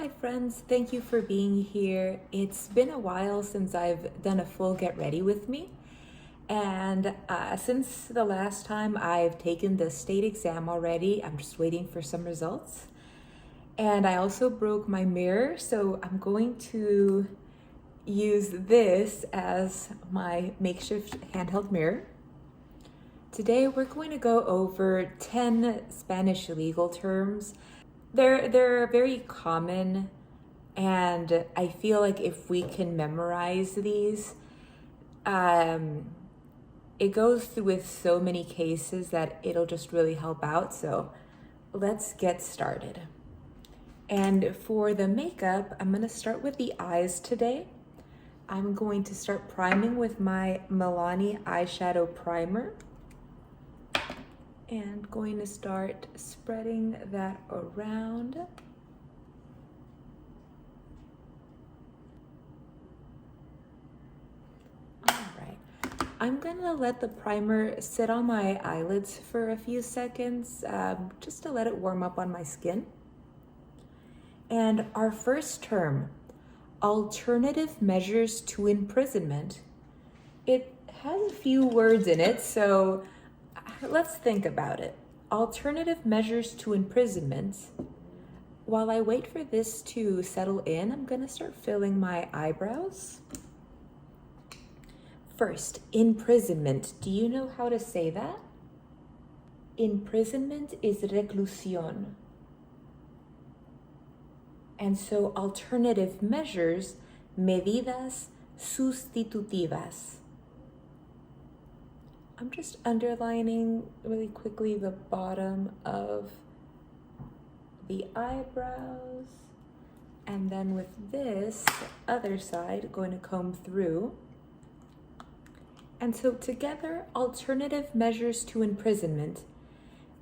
Hi friends, thank you for being here. It's been a while since I've done a full get ready with me. And since the last time I've taken the state exam already, I'm just waiting for some results. And I also broke my mirror, so I'm going to use this as my makeshift handheld mirror. Today we're going to go over 10 Spanish legal terms. They're very common, and I feel like if we can memorize these, it goes through with so many cases that it'll just really help out. So let's get started. And for the makeup, I'm gonna start with the eyes today. I'm going to start priming with my Milani eyeshadow primer. And going to start spreading that around. All right, I'm gonna let the primer sit on my eyelids for a few seconds, just to let it warm up on my skin. And our first term, alternative measures to imprisonment. It has a few words in it, so let's think about it. Alternative measures to imprisonment. While I wait for this to settle in, I'm gonna start filling my eyebrows. First, imprisonment. Do you know how to say that? Imprisonment is reclusión. And so alternative measures, medidas sustitutivas. I'm just underlining really quickly the bottom of the eyebrows. And then with this other side, going to comb through. And so together, alternative measures to imprisonment,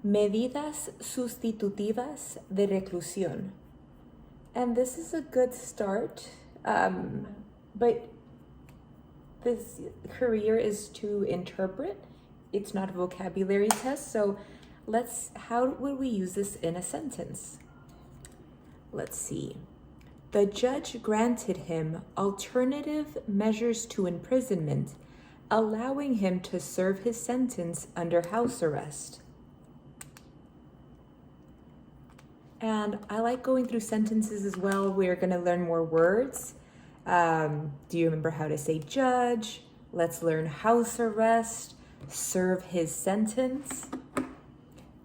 medidas sustitutivas de reclusión. And this is a good start, but this career is to interpret. It's not a vocabulary test, so how would we use this in a sentence? Let's see. The judge granted him alternative measures to imprisonment, allowing him to serve his sentence under house arrest. And I like going through sentences as well. We're gonna learn more words. Do you remember how to say judge? Let's learn house arrest, serve his sentence.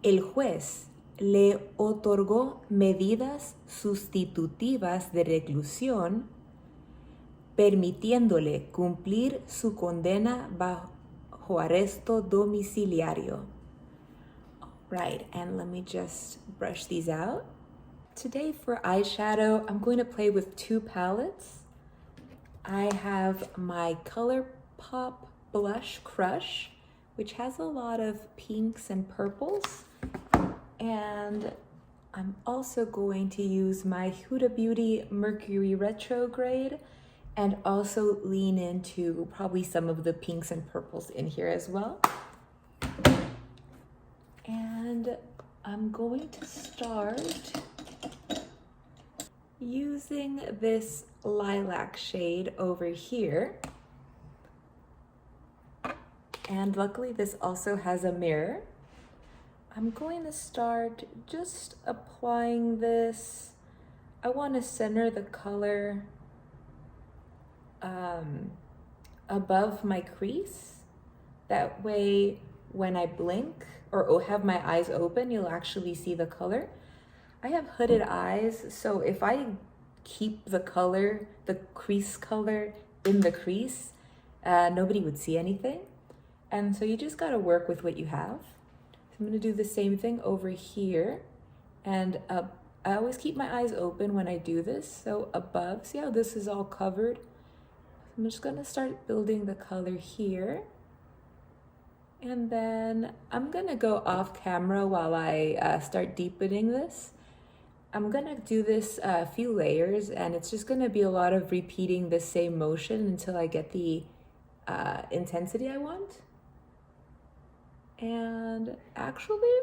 El juez le otorgó medidas sustitutivas de reclusión, permitiéndole cumplir su condena bajo arresto domiciliario. Right, and let me just brush these out. Today for eyeshadow, I'm going to play with two palettes. I have my ColourPop Blush Crush, which has a lot of pinks and purples. And I'm also going to use my Huda Beauty Mercury Retrograde and also lean into probably some of the pinks and purples in here as well. And I'm going to start using this lilac shade over here. And luckily this also has a mirror. I'm going to start just applying this. I want to center the color above my crease. That way when I blink or have my eyes open, you'll actually see the color. I have hooded eyes, so if I keep the color, the crease color in the crease, nobody would see anything. And so you just gotta work with what you have. So I'm gonna do the same thing over here. And I always keep my eyes open when I do this. So above, see how this is all covered? I'm just gonna start building the color here. And then I'm gonna go off camera while I start deepening this. I'm gonna do this a few layers, and it's just gonna be a lot of repeating the same motion until I get the intensity I want. And actually,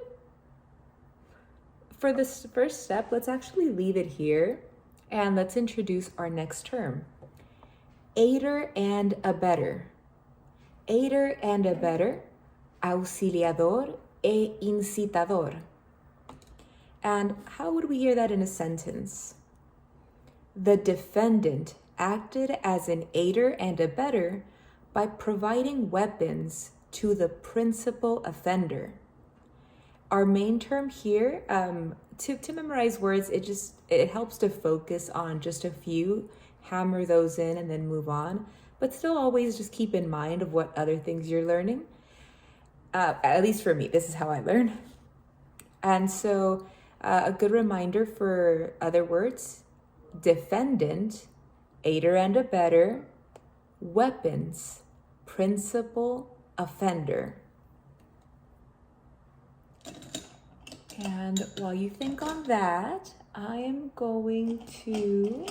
for this first step, let's actually leave it here. And let's introduce our next term. Aider and abettor. Aider and abettor, auxiliador e incitador. And how would we hear that in a sentence? The defendant acted as an aider and abettor by providing weapons to the principal offender. Our main term here, to memorize words, it helps to focus on just a few, hammer those in and then move on, but still always just keep in mind of what other things you're learning. At least for me, this is how I learn. And so a good reminder for other words: defendant, aider and abettor, weapons, principal offender. And while you think on that, I am going to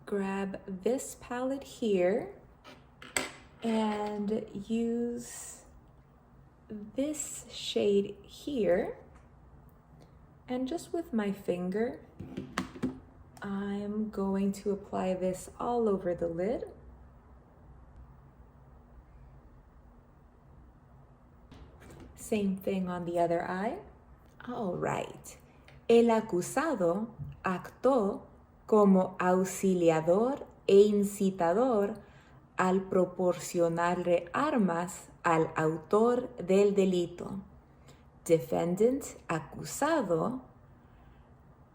grab this palette here and use this shade here, and just with my finger I'm going to apply this all over the lid. Same thing on the other eye. All right. El acusado actuó como auxiliador e incitador al proporcionarle armas al autor del delito. Defendant, acusado,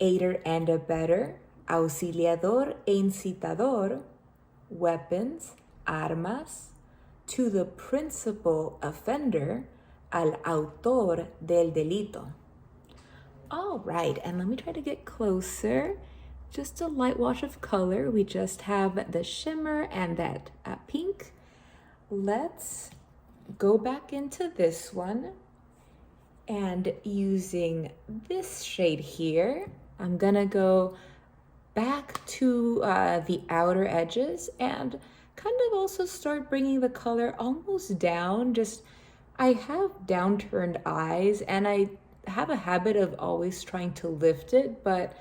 aider and abettor, auxiliador e incitador, weapons, armas, to the principal offender, al autor del delito. All right, and let me try to get closer. Just a light wash of color. We just have the shimmer and that pink. Let's go back into this one, and using this shade here, I'm gonna go back to the outer edges and kind of also start bringing the color almost down. I have downturned eyes and I have a habit of always trying to lift it, but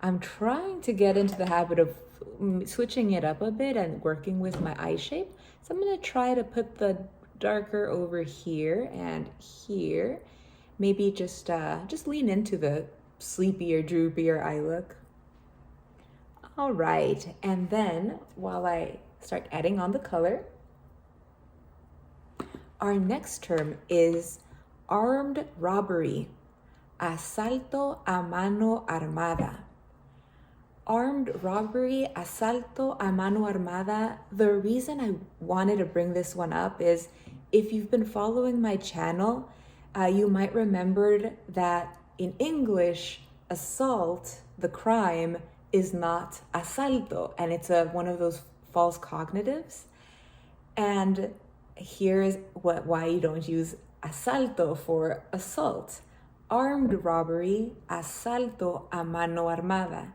I'm trying to get into the habit of switching it up a bit and working with my eye shape. So I'm gonna try to put the darker over here and here. Maybe just lean into the sleepier, droopier eye look. All right, and then while I start adding on the color, our next term is armed robbery, asalto a mano armada. Armed robbery, asalto a mano armada. The reason I wanted to bring this one up is if you've been following my channel, you might remember that in English, assault, the crime, is not asalto, and it's one of those false cognitives. And here's why you don't use asalto for assault. Armed robbery, asalto a mano armada.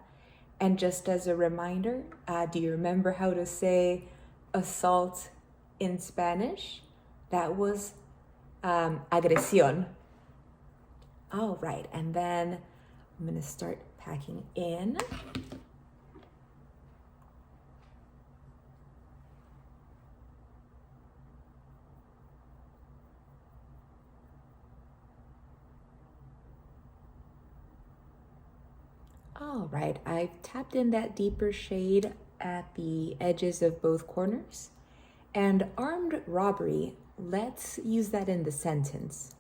And just as a reminder, do you remember how to say assault in Spanish? That was agresión. All right, and then I'm gonna start packing in. All right, I've tapped in that deeper shade at the edges of both corners. And armed robbery, let's use that in the sentence.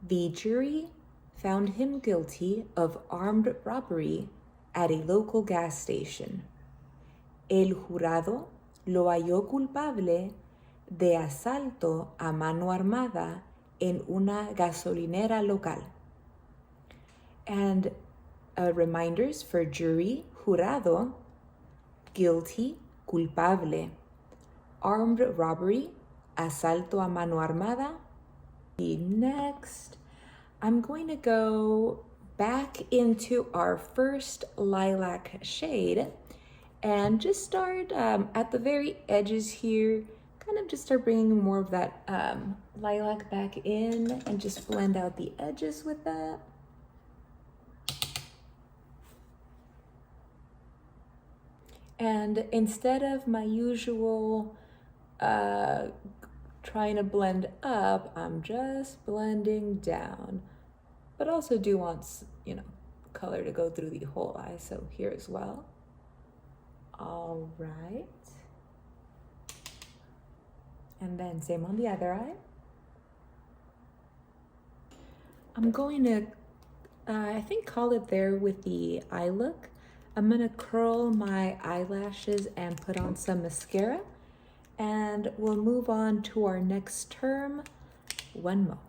The jury found him guilty of armed robbery at a local gas station. El jurado lo halló culpable de asalto a mano armada en una gasolinera local. And reminders for jury, jurado, guilty, culpable. Armed robbery, asalto a mano armada. Next, I'm going to go back into our first lilac shade and just start at the very edges here, kind of just start bringing more of that lilac back in and just blend out the edges with that. And instead of my usual trying to blend up, I'm just blending down. But also do want, you know, color to go through the whole eye, so here as well. All right. And then same on the other eye. I'm going to, I think, call it there with the eye look. I'm gonna curl my eyelashes and put on some mascara, and we'll move on to our next term. One moment.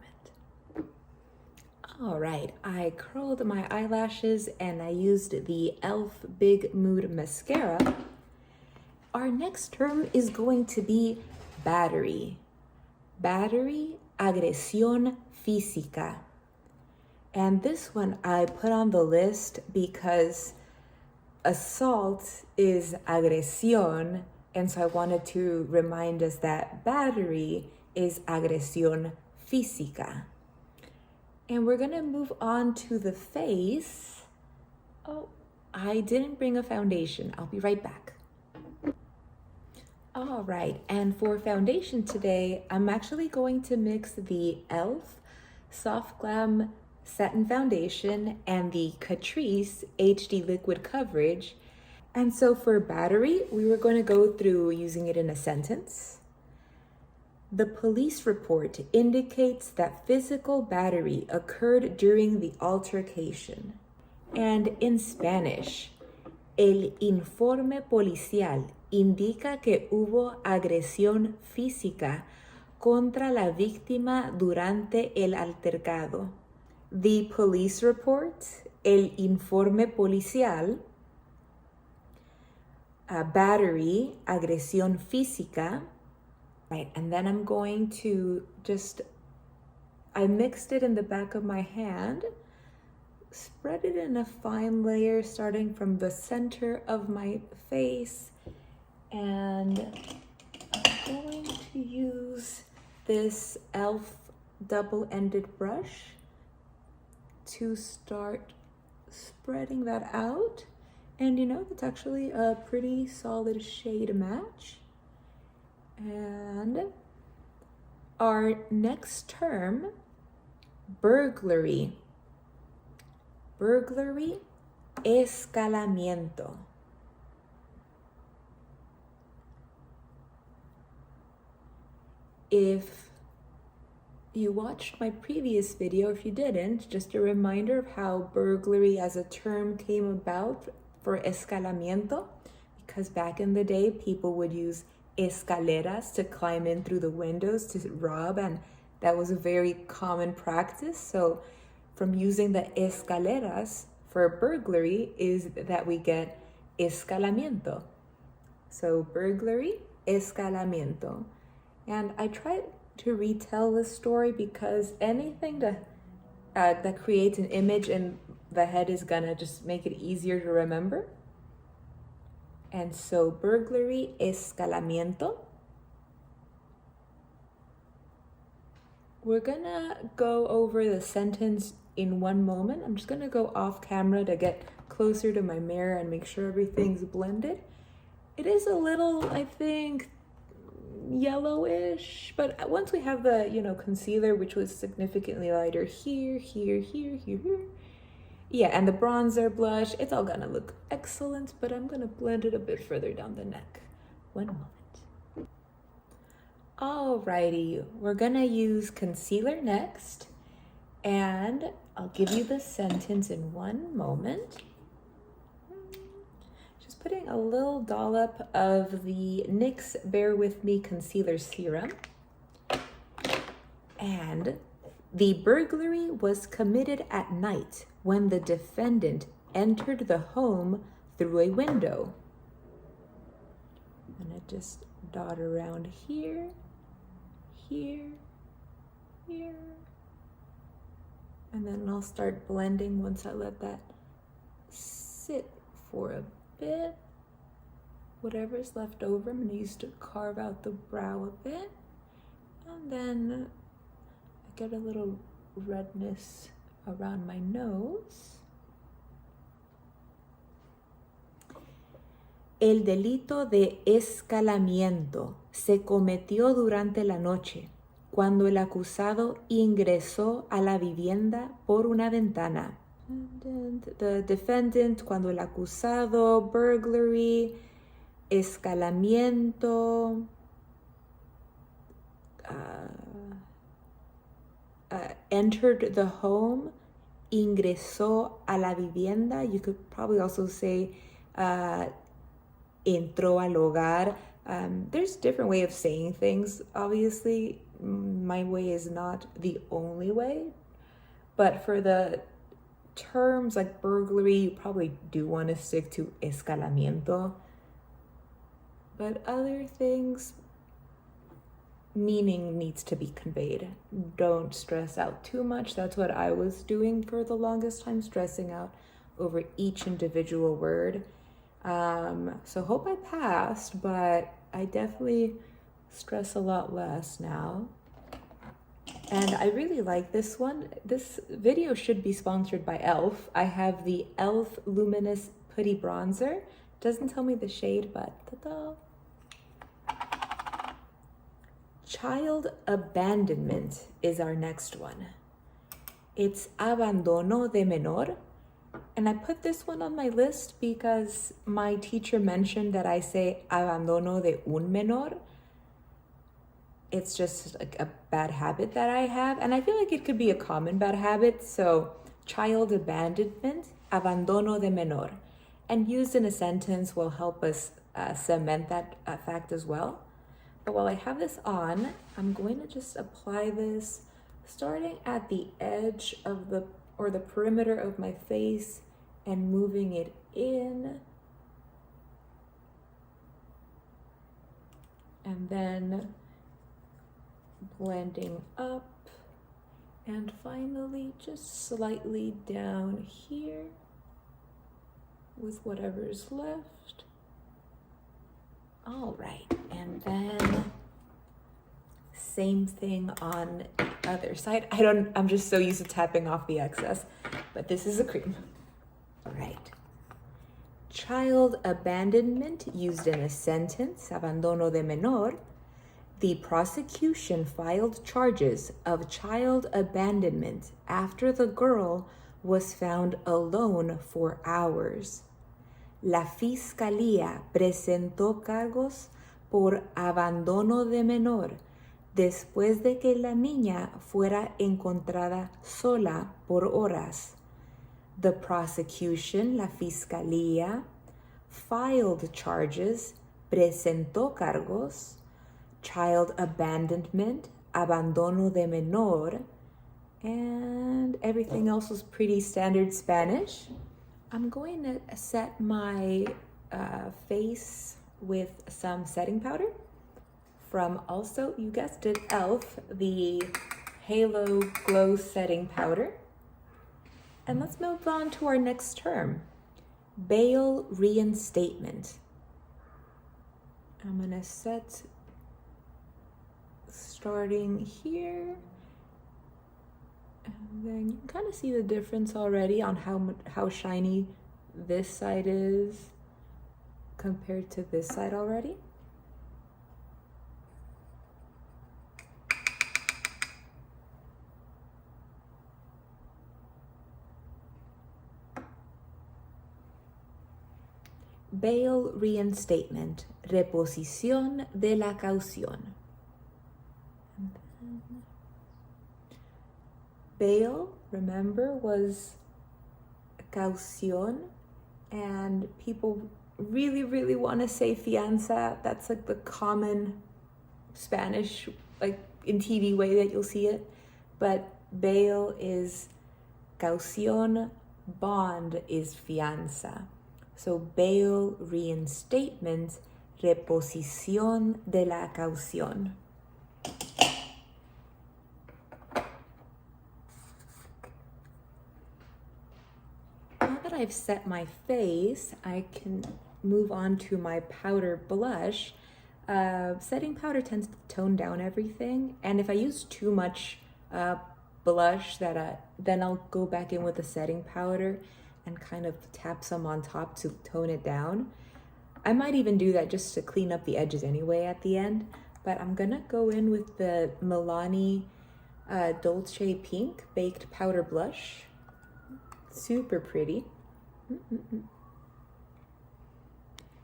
All right, I curled my eyelashes and I used the e.l.f. Big Mood Mascara. Our next term is going to be battery. Battery, agresión física. And this one I put on the list because assault is agresión, and so I wanted to remind us that battery is agresión física. And we're gonna move on to the face. Oh, I didn't bring a foundation. I'll be right back. All right, and for foundation today, I'm actually going to mix the e.l.f. Soft Glam Satin Foundation and the Catrice HD Liquid Coverage. And so for battery, we were going to go through using it in a sentence. The police report indicates that physical battery occurred during the altercation. And in Spanish, el informe policial indica que hubo agresión física contra la víctima durante el altercado. The police report, el informe policial, battery, agresión física. Right, and then I'm going to I mixed it in the back of my hand, spread it in a fine layer starting from the center of my face, and I'm going to use this e.l.f. double-ended brush to start spreading that out. And you know, it's actually a pretty solid shade match. And our next term, burglary. Burglary, escalamiento. If you watched my previous video, if you didn't, just a reminder of how burglary as a term came about for escalamiento, because back in the day, people would use escaleras to climb in through the windows to rob, and that was a very common practice. So from using the escaleras for burglary is that we get escalamiento. So burglary, escalamiento. And I tried to retell this story because anything that creates an image in the head is gonna just make it easier to remember. And so burglary, escalamiento. We're gonna go over the sentence in one moment. I'm just gonna go off camera to get closer to my mirror and make sure everything's blended. It is a little, I think, yellowish, but once we have the, concealer, which was significantly lighter here, here. Yeah, and the bronzer blush, it's all gonna look excellent, but I'm gonna blend it a bit further down the neck. One moment. Alrighty, we're gonna use concealer next, and I'll give you the sentence in one moment. Just putting a little dollop of the NYX Bear With Me Concealer Serum. And the burglary was committed at night when the defendant entered the home through a window. I'm gonna just dot around here, here, and then I'll start blending once I let that sit for a bit. whatever's left over, I'm gonna use to carve out the brow a bit. And then I get a little redness around my nose. El delito de escalamiento se cometió durante la noche, cuando el acusado ingresó a la vivienda por una ventana. The defendant, cuando el acusado, burglary, escalamiento, entered the home, ingresó a la vivienda. You could probably also say entró al hogar. There's different way of saying things. Obviously, my way is not the only way, but for the terms like burglary, you probably do want to stick to escalamiento. But other things, meaning needs to be conveyed. Don't stress out too much. That's what I was doing for the longest time, stressing out over each individual word. So hope I passed, but I definitely stress a lot less now. And I really like this one. This video should be sponsored by e.l.f. I have the e.l.f. Luminous Putty Bronzer. Doesn't tell me the shade, but ta-da! Child abandonment is our next one. It's abandono de menor. And I put this one on my list because my teacher mentioned that I say abandono de un menor. It's just like a bad habit that I have. And I feel like it could be a common bad habit. So child abandonment, abandono de menor. And used in a sentence will help us cement that fact as well. But while I have this on, I'm going to just apply this starting at the edge of the perimeter of my face and moving it in. And then blending up. And finally, just slightly down here with whatever's left. All right, and then same thing on the other side. I'm just so used to tapping off the excess, but this is a cream. All right. Child abandonment used in a sentence, abandono de menor. The prosecution filed charges of child abandonment after the girl was found alone for hours. La fiscalía presentó cargos por abandono de menor después de que la niña fuera encontrada sola por horas. The prosecution, la fiscalía, filed charges, presentó cargos, child abandonment, abandono de menor, and everything else was pretty standard Spanish. I'm going to set my face with some setting powder from also, you guessed it, e.l.f., the Halo Glow Setting Powder. And let's move on to our next term, bail reinstatement. I'm going to set starting here. And then you can kind of see the difference already on how shiny this side is compared to this side already. Bail reinstatement, reposición de la caución. Bail, remember, was caución, and people really, really want to say fianza. That's like the common Spanish, like in TV way that you'll see it. But bail is caución, bond is fianza. So bail reinstatement, reposición de la caución. Now that I've set my face, I can move on to my powder blush. Setting powder tends to tone down everything, and if I use too much blush, then I'll go back in with the setting powder and kind of tap some on top to tone it down. I might even do that just to clean up the edges anyway at the end, but I'm gonna go in with the Milani Dolce Pink Baked Powder Blush. Super pretty.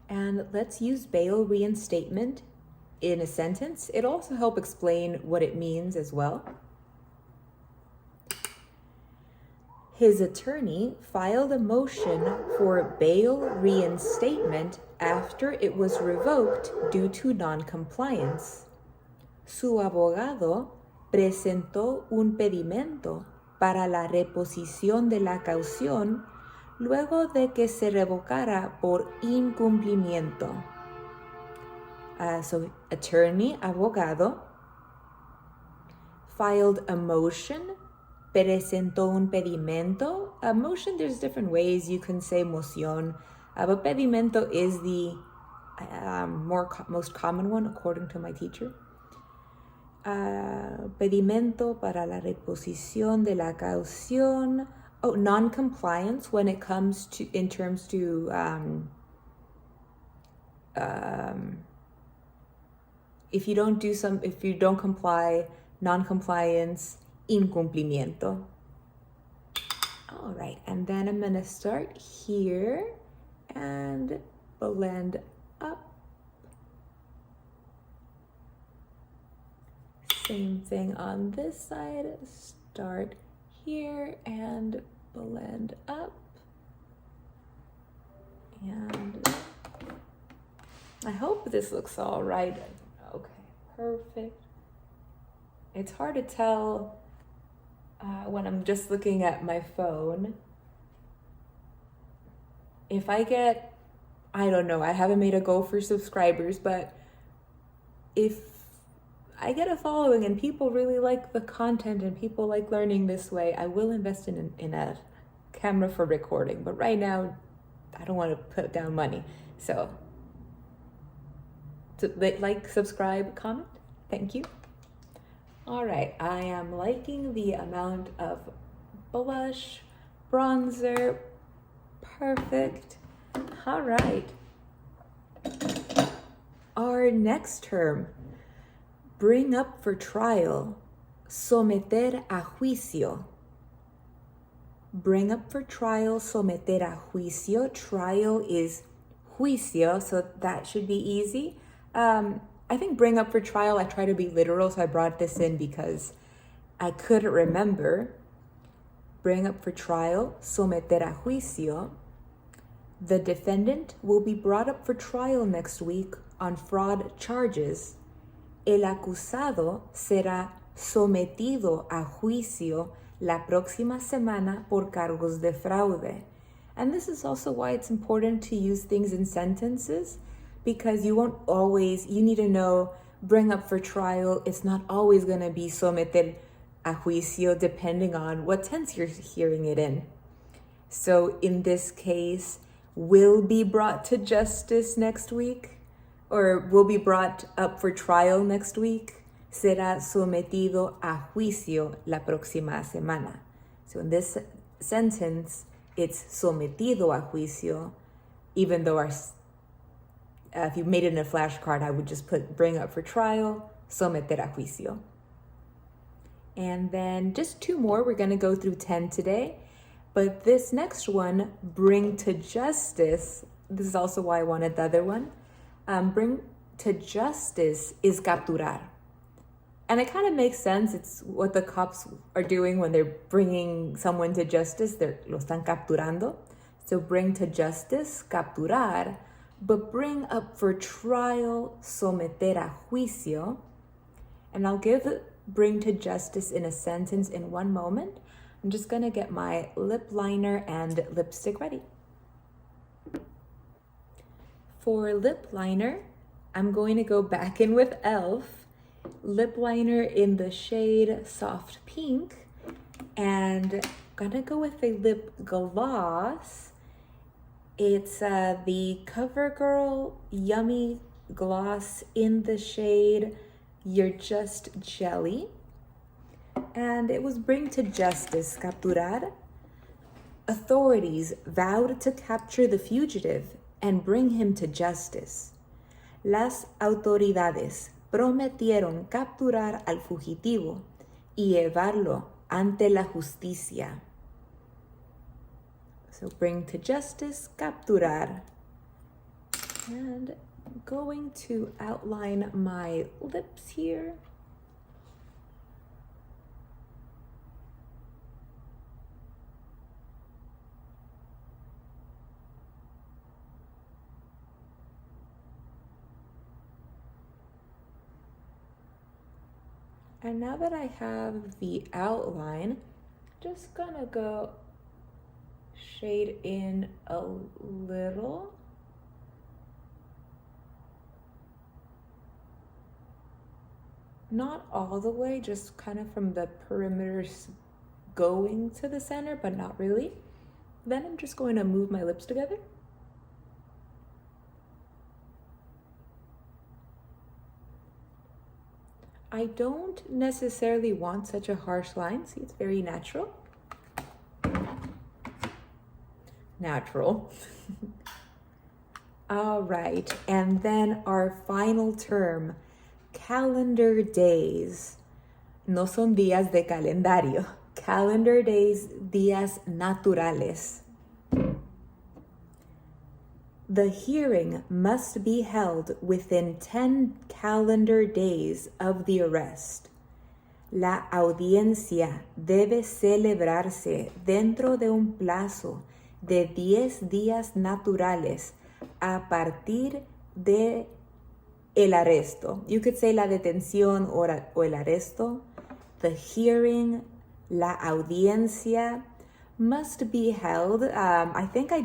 And let's use bail reinstatement in a sentence. It'll also help explain what it means as well. His attorney filed a motion for bail reinstatement after it was revoked due to non-compliance. Su abogado presentó un pedimento para la reposición de la caución luego de que se revocara por incumplimiento. So attorney, abogado, filed a motion, presentó un pedimento. A motion, there's different ways you can say moción, but pedimento is the most common one according to my teacher. Pedimento para la reposición de la caución. Oh, non-compliance when it comes to, in terms to, if you don't comply, non-compliance, incumplimiento. All right, and then I'm gonna start here and blend up. Same thing on this side, start here and blend up. And I hope this looks all right. Okay, perfect. It's hard to tell when I'm just looking at my phone. If I get, I don't know, I haven't made a goal for subscribers, but if I get a following and people really like the content and people like learning this way, I will invest in a camera for recording. But right now, I don't want to put down money. So, like, subscribe, comment. Thank you. All right, I am liking the amount of blush, bronzer. Perfect. All right. Our next term. Bring up for trial, someter a juicio. Bring up for trial, someter a juicio. Trial is juicio, so that should be easy. I think bring up for trial, I try to be literal, so I brought this in because I couldn't remember. Bring up for trial, someter a juicio. The defendant will be brought up for trial next week on fraud charges. El acusado será sometido a juicio la próxima semana por cargos de fraude. And this is also why it's important to use things in sentences, because you need to know, bring up for trial, it's not always going to be someter a juicio depending on what tense you're hearing it in. So in this case, will be brought to justice next week, or will be brought up for trial next week, será sometido a juicio la próxima semana. So in this sentence, it's sometido a juicio, even though if you made it in a flashcard, I would just put bring up for trial, someter a juicio. And then just two more, we're gonna go through 10 today. But this next one, bring to justice, this is also why I wanted the other one. Bring to justice is capturar. And it kind of makes sense. It's what the cops are doing when they're bringing someone to justice. Lo están capturando. So bring to justice, capturar. But bring up for trial, someter a juicio. And I'll give bring to justice in a sentence in one moment. I'm just going to get my lip liner and lipstick ready. For lip liner, I'm going to go back in with e.l.f. lip liner in the shade Soft Pink, and I'm gonna go with a lip gloss It's the CoverGirl Yummy Gloss in the shade You're Just Jelly. And it was Bring to Justice, capturar. Authorities vowed to capture the fugitive and bring him to justice. Las autoridades prometieron capturar al fugitivo y llevarlo ante la justicia. So bring to justice, capturar. And I'm going to outline my lips here. And now that I have the outline, just gonna go shade in a little. Not all the way, just kind of from the perimeters going to the center, but not really. Then I'm just going to move my lips together. I don't necessarily want such a harsh line. See, it's very natural. Natural. All right, and then our final term, calendar days. No son días de calendario. Calendar days, días naturales. The hearing must be held within 10 calendar days of the arrest. La audiencia debe celebrarse dentro de un plazo de 10 días naturales a partir de el arresto. You could say la detención o el arresto. The hearing, la audiencia, must be held. I think I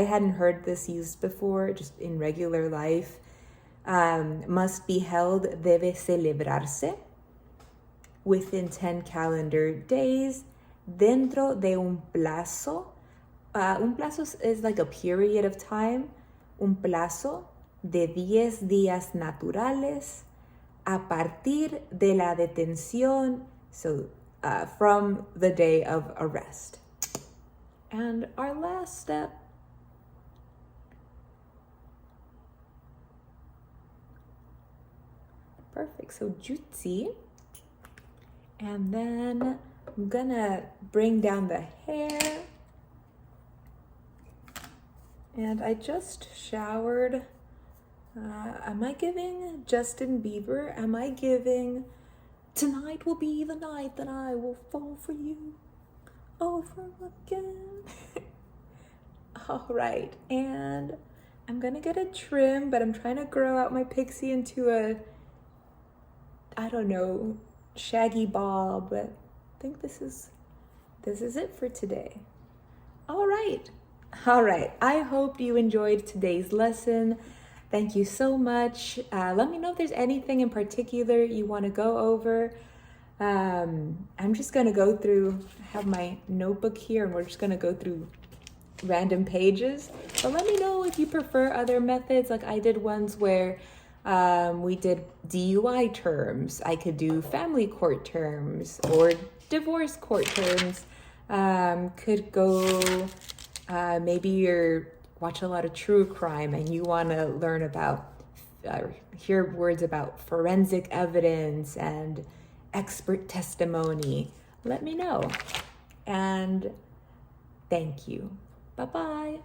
hadn't heard this used before, just in regular life. Must be held, debe celebrarse, within 10 calendar days, dentro de un plazo. Un plazo is like a period of time. Un plazo de 10 días naturales a partir de la detención, so from the day of arrest. And our last step, perfect, so jutsi. And then I'm gonna bring down the hair. And I just showered. Am I giving Justin Bieber? Am I giving tonight will be the night that I will fall for you over again? All right, and I'm gonna get a trim, but I'm trying to grow out my pixie into a, I don't know, shaggy bob, but I think this is it for today. All right, I hope you enjoyed today's lesson. Thank you so much. Let me know if there's anything in particular you want to go over. I'm just going to go through, I have my notebook here, and we're just going to go through random pages. But let me know if you prefer other methods. Like I did ones where we did DUI terms. I could do family court terms or divorce court terms. Could go, maybe you're watch a lot of true crime and you want to learn about, hear words about forensic evidence and expert testimony. Let me know. And thank you. Bye-bye.